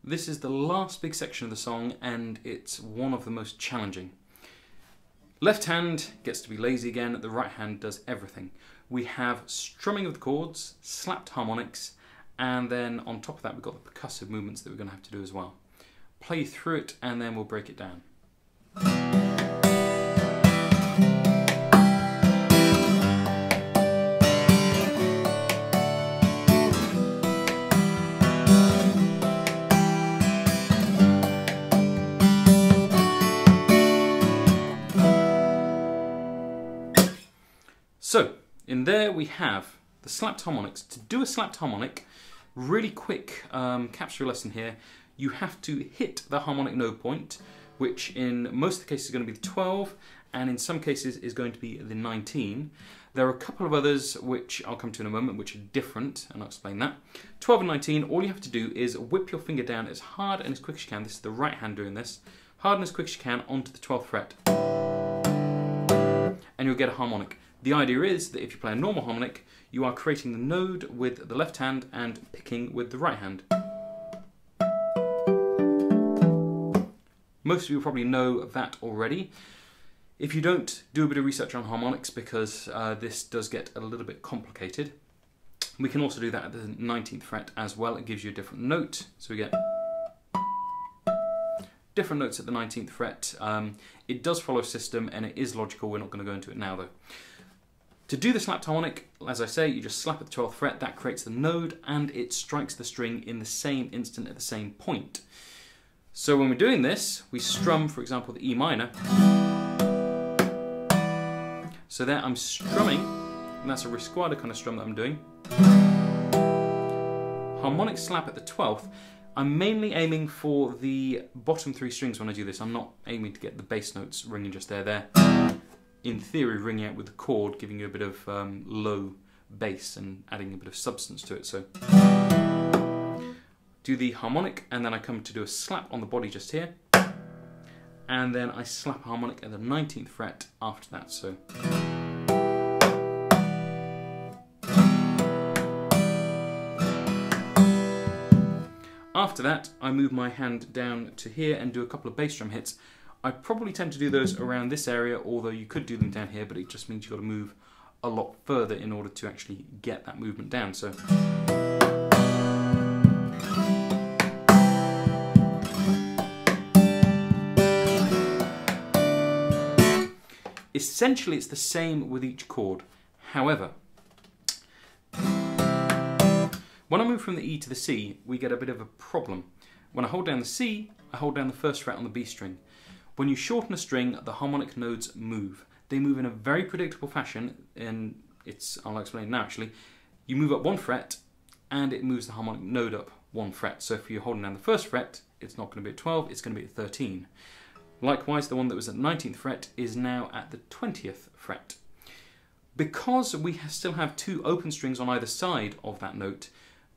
This is the last big section of the song, and it's one of the most challenging. Left hand gets to be lazy again, the right hand does everything. We have strumming of the chords, slapped harmonics, and then on top of that we've got the percussive movements that we're going to have to do as well. Play through it and then we'll break it down. So, in there we have the slapped harmonics. To do a slapped harmonic, really quick capture lesson here, you have to hit the harmonic node point, which in most of the cases is going to be the 12, and in some cases is going to be the 19. There are a couple of others which I'll come to in a moment, which are different, and I'll explain that. 12 and 19, all you have to do is whip your finger down as hard and as quick as you can. This is the right hand doing this. Hard and as quick as you can onto the 12th fret. And you'll get a harmonic. The idea is that if you play a normal harmonic, you are creating the node with the left hand and picking with the right hand. Most of you probably know that already. If you don't, do a bit of research on harmonics because this does get a little bit complicated. We can also do that at the 19th fret as well. It gives you a different note. So we get different notes at the 19th fret. It does follow a system and it is logical. We're not going to go into it now though. To do the slapped harmonic, as I say, you just slap at the 12th fret, that creates the node and it strikes the string in the same instant at the same point. So when we're doing this, we strum, for example, the E minor. So there I'm strumming, and that's a risquado kind of strum that I'm doing. Harmonic slap at the 12th. I'm mainly aiming for the bottom 3 strings when I do this. I'm not aiming to get the bass notes ringing just there. They're, in theory, ringing out with the chord, giving you a bit of low bass and adding a bit of substance to it. So do the harmonic, and then I come to do a slap on the body just here. And then I slap a harmonic at the 19th fret after that. So after that, I move my hand down to here and do a couple of bass drum hits. I probably tend to do those around this area, although you could do them down here, but it just means you've got to move a lot further in order to actually get that movement down. So essentially it's the same with each chord. However, when I move from the E to the C, we get a bit of a problem. When I hold down the C, I hold down the 1st fret on the B string. When you shorten a string, the harmonic nodes move. They move in a very predictable fashion, and I'll explain it now actually. You move up 1 fret, and it moves the harmonic node up 1 fret. So if you're holding down the 1st fret, it's not going to be at 12, it's going to be at 13. Likewise, the one that was at 19th fret is now at the 20th fret. Because we still have 2 open strings on either side of that note,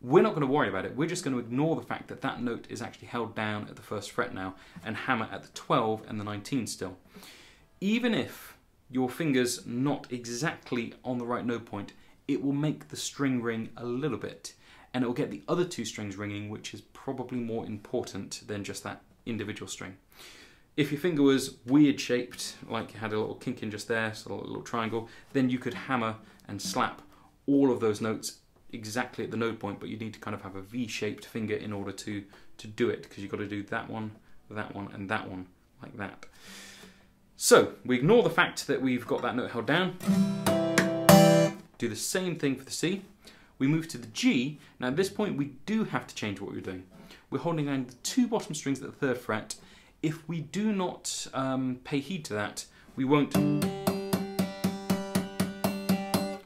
we're not going to worry about it. We're just going to ignore the fact that that note is actually held down at the 1st fret now and hammer at the 12 and the 19 still. Even if your finger's not exactly on the right note point, it will make the string ring a little bit, and it will get the other 2 strings ringing, which is probably more important than just that individual string. If your finger was weird shaped, like you had a little kink in just there, so a little triangle, then you could hammer and slap all of those notes exactly at the node point, but you need to kind of have a V-shaped finger in order to do it, because you've got to do that one, and that one, like that. So, we ignore the fact that we've got that note held down. Do the same thing for the C. We move to the G. Now at this point we do have to change what we're doing. We're holding down the 2 bottom strings at the 3rd fret. If we do not pay heed to that, we won't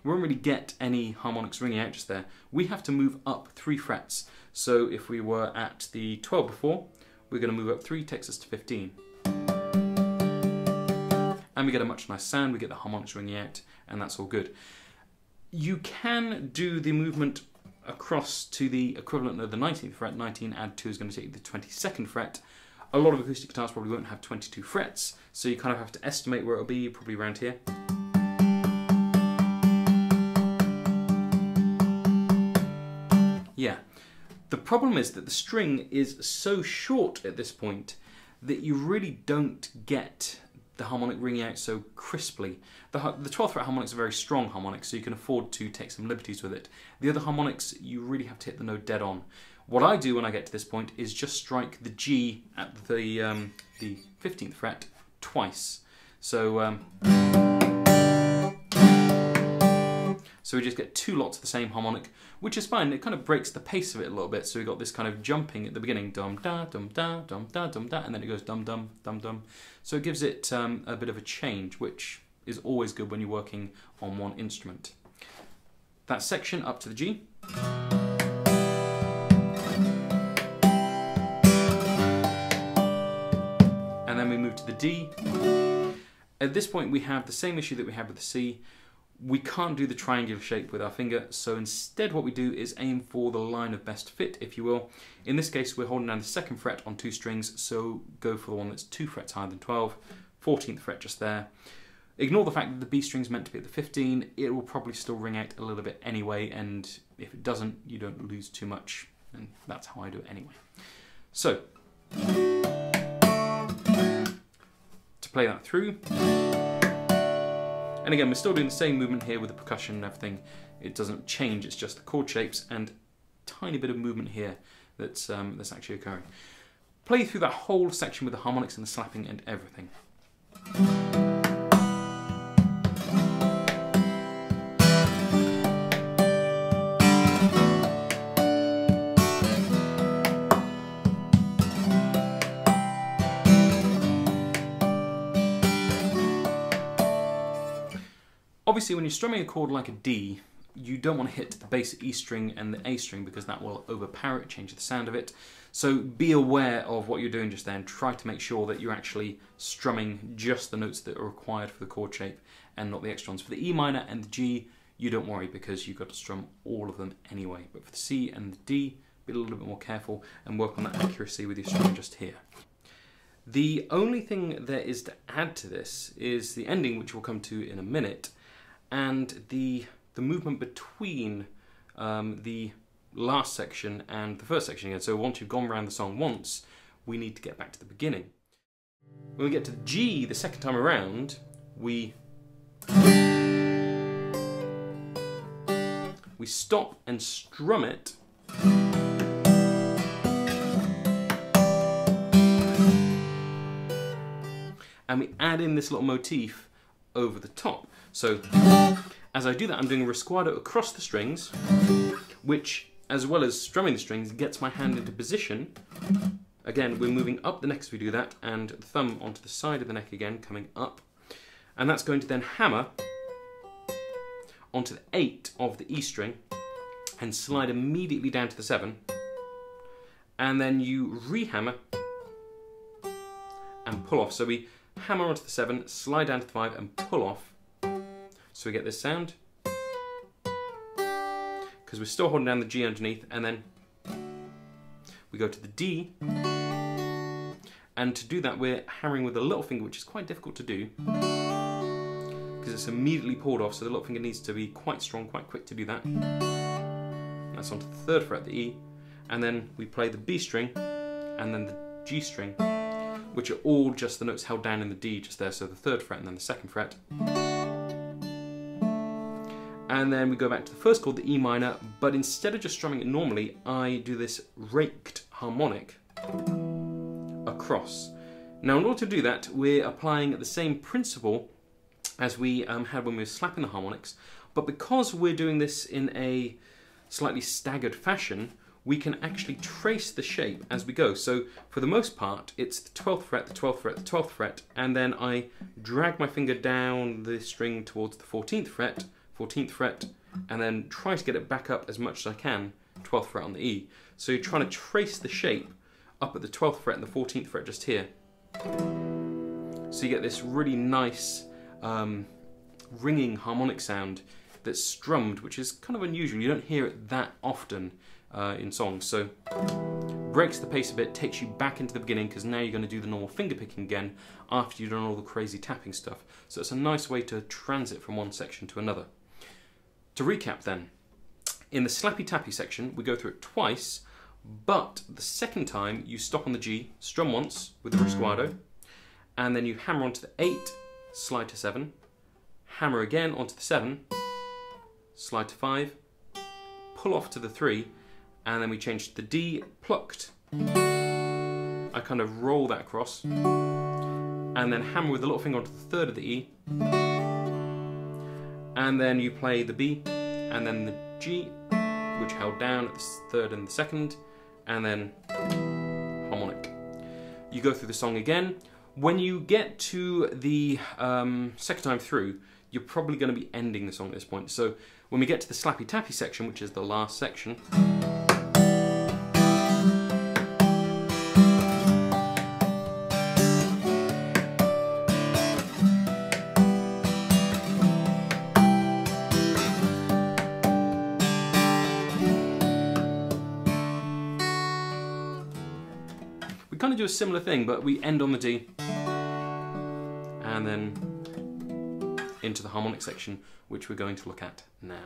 really get any harmonics ringing out just there. We have to move up 3 frets. So if we were at the 12 before, we're going to move up 3, takes us to 15. And we get a much nicer sound, we get the harmonics ringing out, and that's all good. You can do the movement across to the equivalent of the 19th fret. 19 add 2 is going to take you to the 22nd fret. A lot of acoustic guitars probably won't have 22 frets, so you kind of have to estimate where it'll be, probably around here. Yeah. The problem is that the string is so short at this point that you really don't get the harmonic ringing out so crisply. The 12th fret harmonics are very strong harmonics, so you can afford to take some liberties with it. The other harmonics, you really have to hit the note dead on. What I do when I get to this point is just strike the G at the 15th fret twice. So we just get two lots of the same harmonic, which is fine. It kind of breaks the pace of it a little bit. So we've got this kind of jumping at the beginning, dum da dum da dum da dum da, and then it goes dum dum dum dum. So it gives it a bit of a change, which is always good when you're working on one instrument. That section up to the G. And then we move to the D. At this point we have the same issue that we had with the C. We can't do the triangular shape with our finger, so instead what we do is aim for the line of best fit, if you will. In this case we're holding down the 2nd fret on 2 strings, so go for the one that's 2 frets higher than 12, 14th fret just there. Ignore the fact that the B string's meant to be at the 15, it will probably still ring out a little bit anyway, and if it doesn't, you don't lose too much, and that's how I do it anyway. So, to play that through, and again, we're still doing the same movement here with the percussion and everything. It doesn't change, it's just the chord shapes and a tiny bit of movement here that's actually occurring. Play through that whole section with the harmonics and the slapping and everything. Obviously, when you're strumming a chord like a D, you don't want to hit the bass E string and the A string because that will overpower it, change the sound of it. So be aware of what you're doing just then. Try to make sure that you're actually strumming just the notes that are required for the chord shape and not the extra ones. For the E minor and the G, you don't worry because you've got to strum all of them anyway. But for the C and the D, be a little bit more careful and work on that accuracy with your strumming just here. The only thing there is to add to this is the ending, which we'll come to in a minute, and the movement between the last section and the first section again. So once you've gone around the song once, we need to get back to the beginning. When we get to the G the second time around, we stop and strum it. And we add in this little motif over the top. So, as I do that, I'm doing a risquado across the strings, which, as well as strumming the strings, gets my hand into position. Again, we're moving up the neck as we do that, and the thumb onto the side of the neck again, coming up. And that's going to then hammer onto the 8 of the E string, and slide immediately down to the 7. And then you re-hammer and pull off. So we hammer onto the 7, slide down to the 5, and pull off. So we get this sound, because we're still holding down the G underneath, and then we go to the D, and to do that we're hammering with the little finger, which is quite difficult to do, because it's immediately pulled off, so the little finger needs to be quite strong, quite quick to do that. That's onto the 3rd fret, the E, and then we play the B string, and then the G string, which are all just the notes held down in the D just there, so the 3rd fret and then the 2nd fret. And then we go back to the first chord, the E minor, but instead of just strumming it normally, I do this raked harmonic across. Now in order to do that, we're applying the same principle as we had when we were slapping the harmonics, but because we're doing this in a slightly staggered fashion, we can actually trace the shape as we go. So for the most part, it's the 12th fret, the 12th fret, the 12th fret, and then I drag my finger down the string towards the 14th fret, and then try to get it back up as much as I can, 12th fret on the E. So you're trying to trace the shape up at the 12th fret and the 14th fret just here. So you get this really nice ringing harmonic sound that's strummed, which is kind of unusual. You don't hear it that often in songs. So breaks the pace a bit, takes you back into the beginning, because now you're going to do the normal finger picking again after you've done all the crazy tapping stuff. So it's a nice way to transit from one section to another. To recap then, in the slappy tappy section we go through it twice, But the second time you stop on the G, strum once with the risquado, and then you hammer onto the 8, slide to 7, hammer again onto the 7, slide to 5, pull off to the 3, and then we change to the D, plucked. I kind of roll that across, and then hammer with the little finger onto the 3rd of the E, and then you play the B, and then the G, which held down at the 3rd and the 2nd, and then harmonic. You go through the song again. When you get to the second time through, you're probably going to be ending the song at this point. So when we get to the slappy tappy section, which is the last section, we kind of do a similar thing, but we end on the D and then into the harmonic section, which we're going to look at now.